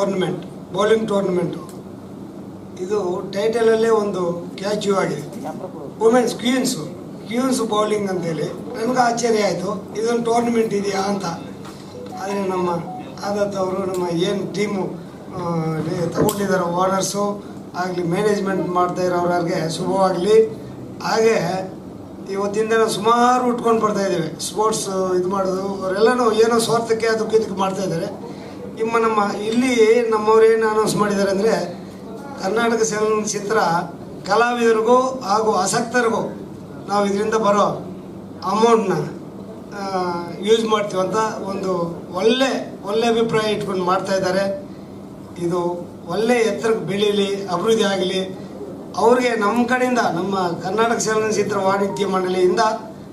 Tournament, bowling tournament. ಇದು ಟೈಟಲಲ್ಲೇ ಒಂದು catch ಆಗಿದೆ. ವುಮೆನ್ಸ್ ಕ್ವೀನ್ಸ್ ಬೌಲಿಂಗ್ ಅಂತೇಳಿ ನನಗೆ ಆಶ್ಚರ್ಯ ಆಯಿತು, ಇದೊಂದು ಟೂರ್ನಮೆಂಟ್ ಇದೆಯಾ ಅಂತ. ಆದರೆ ನಮ್ಮ ಆದತ್ ಅವರು ನಮ್ಮ ಏನು ಟೀಮು ತಗೊಂಡಿದ್ದಾರೆ, ಓನರ್ಸು ಆಗಲಿ ಮ್ಯಾನೇಜ್ಮೆಂಟ್ ಮಾಡ್ತಾ ಇರೋರಿಗೆ ಶುಭವಾಗಲಿ. ಹಾಗೆ ಇವತ್ತಿಂದ ಸುಮಾರು ಉಟ್ಕೊಂಡು ಬರ್ತಾ ಇದ್ದೇವೆ ಸ್ಪೋರ್ಟ್ಸ್ ಇದು ಮಾಡೋದು. ಅವರೆಲ್ಲನೂ ಏನೋ ಸ್ವಾರ್ಥಕ್ಕೆ ಅದಕ್ಕೆ ಇದಕ್ಕೆ ಮಾಡ್ತಾ ಇದ್ದಾರೆ. ನಮ್ಮ ಇಲ್ಲಿ ನಮ್ಮವ್ರೇನು ಅನೌನ್ಸ್ ಮಾಡಿದ್ದಾರೆ ಅಂದರೆ, ಕರ್ನಾಟಕ ಚಲನಚಿತ್ರ ಕಲಾವಿದರಿಗೂ ಹಾಗೂ ಆಸಕ್ತರಿಗೂ ನಾವು ಇದರಿಂದ ಬರೋ ಅಮೌಂಟ್ನ ಯೂಸ್ ಮಾಡ್ತೀವಂತ ಒಂದು ಒಳ್ಳೆ ಅಭಿಪ್ರಾಯ ಇಟ್ಕೊಂಡು ಮಾಡ್ತಾ ಇದ್ದಾರೆ. ಇದು ಒಳ್ಳೆ ಎತ್ತರಕ್ಕೆ ಬೆಳೀಲಿ, ಅಭಿವೃದ್ಧಿ ಆಗಲಿ. ಅವ್ರಿಗೆ ನಮ್ಮ ಕಡೆಯಿಂದ, ನಮ್ಮ ಕರ್ನಾಟಕ ಚಲನಚಿತ್ರ ವಾಣಿಜ್ಯ ಮಂಡಳಿಯಿಂದ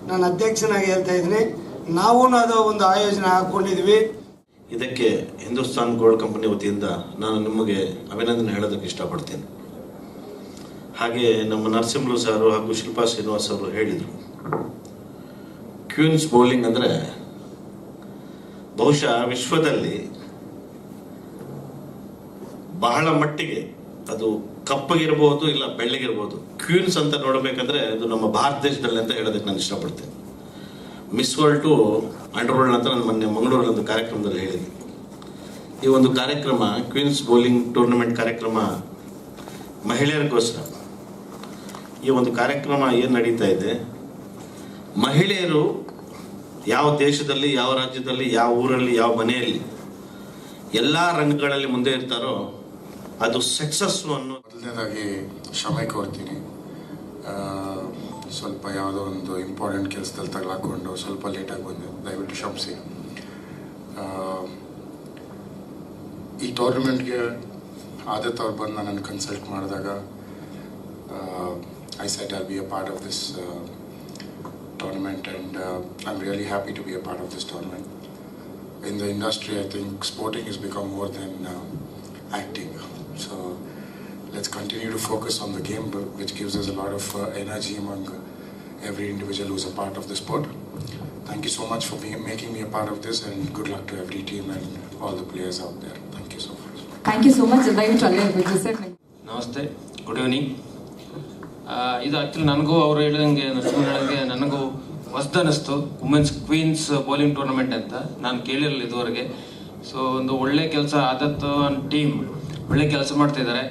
ನಾನು ಅಧ್ಯಕ್ಷನಾಗಿ ಹೇಳ್ತಾ ಇದ್ದೀನಿ. ನಾವು ಅದು ಒಂದು ಆಯೋಜನೆ ಹಾಕ್ಕೊಂಡಿದ್ವಿ. ಇದಕ್ಕೆ ಹಿಂದೂಸ್ತಾನ್ ಗೋಲ್ಡ್ ಕಂಪನಿ ವತಿಯಿಂದ ನಾನು ನಿಮಗೆ ಅಭಿನಂದನೆ ಹೇಳೋದಕ್ಕೆ ಇಷ್ಟಪಡ್ತೀನಿ. ಹಾಗೆ ನಮ್ಮ ನರಸಿಂಹಲು ಸಾರು ಹಾಗೂ ಶಿಲ್ಪಾ ಶ್ರೀನಿವಾಸ್ ಅವರು ಹೇಳಿದರು, ಕ್ವೀನ್ಸ್ ಬೌಲಿಂಗ್ ಅಂದರೆ ಬಹುಶಃ ವಿಶ್ವದಲ್ಲಿ ಬಹಳ ಮಟ್ಟಿಗೆ ಅದು ಕಪ್ಪಗಿರ್ಬೋದು ಇಲ್ಲ ಬೆಳ್ಳಗಿರ್ಬೋದು, ಕ್ವೀನ್ಸ್ ಅಂತ ನೋಡಬೇಕಂದ್ರೆ ಅದು ನಮ್ಮ ಭಾರತ ದೇಶದಲ್ಲಿ ಅಂತ ಹೇಳೋದಕ್ಕೆ ನಾನು ಇಷ್ಟಪಡ್ತೇನೆ. Miss World to underworld ಅಂತ ನಾನು ಮೊನ್ನೆ ಮಂಗಳೂರಲ್ಲಿ ಒಂದು ಕಾರ್ಯಕ್ರಮದಲ್ಲಿ ಹೇಳಿದೆ. ಈ ಒಂದು ಕಾರ್ಯಕ್ರಮ, ಕ್ವೀನ್ಸ್ ಬೌಲಿಂಗ್ ಟೂರ್ನಮೆಂಟ್ ಕಾರ್ಯಕ್ರಮ ಮಹಿಳೆಯರಿಗೋಸ್ಕರ. ಈ ಒಂದು ಕಾರ್ಯಕ್ರಮ ಏನು ನಡೀತಾ ಇದೆ, ಮಹಿಳೆಯರು ಯಾವ ದೇಶದಲ್ಲಿ, ಯಾವ ರಾಜ್ಯದಲ್ಲಿ, ಯಾವ ಊರಲ್ಲಿ, ಯಾವ ಮನೆಯಲ್ಲಿ ಎಲ್ಲ ರಂಗಗಳಲ್ಲಿ ಮುಂದೆ ಇರ್ತಾರೋ ಅದು ಸಕ್ಸಸ್ಸು ಅನ್ನೋ. ಮೊದಲನೇದಾಗಿ ಕ್ಷಮೆ ಕೋರ್ತೀನಿ. ಸ್ವಲ್ಪ ಯಾವುದೋ ಒಂದು ಇಂಪಾರ್ಟೆಂಟ್ ಕೆಲಸದಲ್ಲಿ ತಗಲಾಕೊಂಡು ಸ್ವಲ್ಪ ಲೇಟಾಗಿ ಬಂದೆ, ದಯವಿಟ್ಟು ಕ್ಷಮಿಸಿ. ಈ ಟೂರ್ನಮೆಂಟ್ಗೆ ಆದತ್ ಅವ್ರು ಬಂದು ನನ್ನನ್ನು ಕನ್ಸಲ್ಟ್ ಮಾಡಿದಾಗ I said I'll be a part of this tournament, and I'm really happy to be a part of this tournament. In the industry, I think sporting has become more than acting. So let's continue to focus on the game, which gives us a lot of energy among every individual who's a part of the sport. Thank you so much for making me a part of this, and good luck to every team and all the players out there. Thank you so much. Thank you so much. ನಮಸ್ತೆ, good evening. ಇದು actually ನನಗೂ ಅವ್ರು ಹೇಳಿದಂಗೆ ನನಗೂ ಹೊಸದನಿಸ್ತು, women's Queens bowling tournament ಅಂತ. ನಾನು ಕೇಳಿರಲಿಲ್ಲ ಇದುವರೆಗೆ. So ಒಂದು ಒಳ್ಳೆ ಕೆಲಸ, ಆದತ್ ಟೀಮ್ ಒಳ್ಳೆ ಕೆಲಸ ಮಾಡ್ತಾಯಿದ್ದಾರೆ.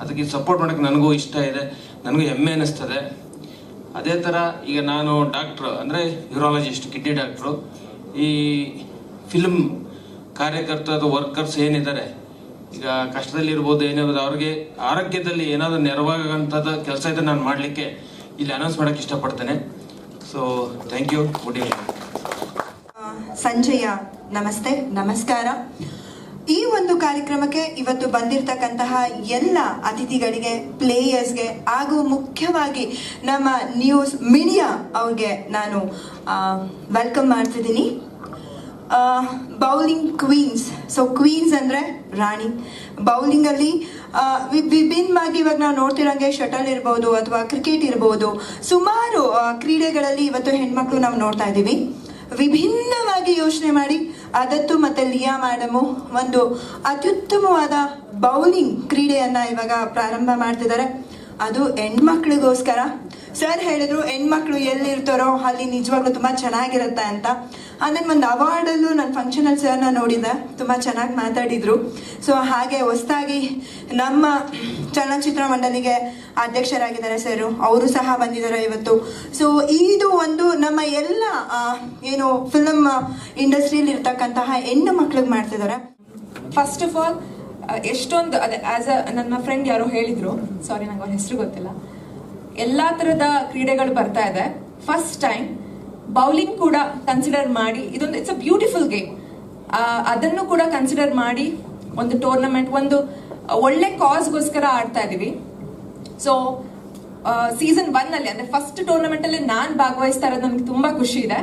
ಅದಕ್ಕೆ ಸಪೋರ್ಟ್ ಮಾಡೋಕ್ಕೆ ನನಗೂ ಇಷ್ಟ ಇದೆ, ನನಗೂ ಹೆಮ್ಮೆ ಅನ್ನಿಸ್ತದೆ. ಅದೇ ಥರ ಈಗ ನಾನು ಡಾಕ್ಟ್ರು ಅಂದರೆ ಯೂರಾಲಜಿಸ್ಟ್, ಕಿಡ್ನಿ ಡಾಕ್ಟ್ರು. ಈ ಫಿಲ್ಮ್ ಕಾರ್ಯಕರ್ತರು, ವರ್ಕರ್ಸ್ ಏನಿದ್ದಾರೆ, ಈಗ ಕಷ್ಟದಲ್ಲಿರ್ಬೋದು, ಏನಿರ್ಬೋದು, ಅವ್ರಿಗೆ ಆರೋಗ್ಯದಲ್ಲಿ ಏನಾದರೂ ನೆರವಾಗಂಥದ್ದು ಕೆಲಸ ಇದೆ ನಾನು ಮಾಡಲಿಕ್ಕೆ ಇಲ್ಲಿ ಅನೌನ್ಸ್ ಮಾಡೋಕ್ಕೆ ಇಷ್ಟಪಡ್ತೇನೆ. So thank you, good evening. Sanjay ನಮಸ್ತೆ, ನಮಸ್ಕಾರ. ಈ ಒಂದು ಕಾರ್ಯಕ್ರಮಕ್ಕೆ ಇವತ್ತು ಬಂದಿರತಕ್ಕಂತಹ ಎಲ್ಲ ಅತಿಥಿಗಳಿಗೆ, ಪ್ಲೇಯರ್ಸ್ಗೆ ಹಾಗೂ ಮುಖ್ಯವಾಗಿ ನಮ್ಮ ನ್ಯೂಸ್ ಮೀಡಿಯಾ ಅವ್ರಿಗೆ ನಾನು ವೆಲ್ಕಮ್ ಮಾಡ್ತಿದ್ದೀನಿ. ಬೌಲಿಂಗ್ ಕ್ವೀನ್ಸ್, ಸೊ ಕ್ವೀನ್ಸ್ ಅಂದರೆ ರಾಣಿ. ಬೌಲಿಂಗಲ್ಲಿ ವಿಭಿನ್ನವಾಗಿ ಇವಾಗ ನಾವು ನೋಡ್ತಿರೋಂಗೆ ಶಟಲ್ ಇರ್ಬೋದು ಅಥವಾ ಕ್ರಿಕೆಟ್ ಇರ್ಬೋದು, ಸುಮಾರು ಕ್ರೀಡೆಗಳಲ್ಲಿ ಇವತ್ತು ಹೆಣ್ಮಕ್ಳು ನಾವು ನೋಡ್ತಾ ಇದ್ದೀವಿ. ವಿಭಿನ್ನವಾಗಿ ಯೋಚನೆ ಮಾಡಿ ಆದತ್ತು ಮತ್ತು ಲಿಯಾ ಮೇಡಮು ಒಂದು ಅತ್ಯುತ್ತಮವಾದ ಬೌಲಿಂಗ್ ಕ್ರೀಡೆಯನ್ನು ಇವಾಗ ಪ್ರಾರಂಭ ಮಾಡ್ತಿದ್ದಾರೆ. ಅದು ಹೆಣ್ಮಕ್ಳಿಗೋಸ್ಕರ. ಸರ್ ಹೇಳಿದ್ರು ಹೆಣ್ಮಕ್ಳು ಎಲ್ಲಿರ್ತಾರೋ ಅಲ್ಲಿ ನಿಜವಾಗ್ಲೂ ತುಂಬ ಚೆನ್ನಾಗಿರುತ್ತೆ ಅಂತ. ಆಮೇಲೆ ಒಂದು ಅವಾರ್ಡಲ್ಲೂ ನನ್ನ ಫಂಕ್ಷನಲ್ಲಿ ಸರ್ನ ನೋಡಿದ್ದೆ, ತುಂಬ ಚೆನ್ನಾಗಿ ಮಾತಾಡಿದರು. ಸೊ ಹಾಗೆ ಹೊಸದಾಗಿ ನಮ್ಮ ಚಲನಚಿತ್ರ ಮಂಡಳಿಗೆ ಅಧ್ಯಕ್ಷರಾಗಿದ್ದಾರೆ ಸರು, ಅವರು ಸಹ ಬಂದಿದ್ದಾರೆ ಇವತ್ತು. ಸೊ ಇದು ಒಂದು ನಮ್ಮ ಎಲ್ಲ ಏನು ಫಿಲಮ್ ಇಂಡಸ್ಟ್ರಿಯಲ್ಲಿ ಇರ್ತಕ್ಕಂತಹ ಹೆಣ್ಣು ಮಕ್ಳಿಗೆ ಮಾಡ್ತಿದ್ದಾರೆ. ಫಸ್ಟ್ ಆಫ್ ಆಲ್ ಎಷ್ಟೊಂದು ಅದೇ ಆಸ್ ಅ ನನ್ನ ಫ್ರೆಂಡ್ ಯಾರೋ ಹೇಳಿದ್ರು, ಸಾರಿ ನಂಗೆ ಅವ್ರ ಹೆಸರು ಗೊತ್ತಿಲ್ಲ, ಎಲ್ಲಾ ತರದ ಕ್ರೀಡೆಗಳು ಬರ್ತಾ ಇದೆ. ಫಸ್ಟ್ ಟೈಮ್ ಬೌಲಿಂಗ್ ಕೂಡ ಕನ್ಸಿಡರ್ ಮಾಡಿ, ಇದೊಂದು ಇಟ್ಸ್ ಅ ಬ್ಯೂಟಿಫುಲ್ ಗೇಮ್, ಅದನ್ನು ಕೂಡ ಕನ್ಸಿಡರ್ ಮಾಡಿ ಒಂದು ಟೂರ್ನಮೆಂಟ್, ಒಂದು ಒಳ್ಳೆ ಕಾಸ್ಗೋಸ್ಕರ ಆಡ್ತಾ ಇದೀವಿ. ಸೊ ಸೀಸನ್ 1 ಅಲ್ಲಿ ಅಂದ್ರೆ ಫಸ್ಟ್ ಟೂರ್ನಮೆಂಟ್ ಅಲ್ಲಿ ನಾನು ಭಾಗವಹಿಸ್ತಾ ಇರೋದು ನನಗೆ ತುಂಬಾ ಖುಷಿ ಇದೆ.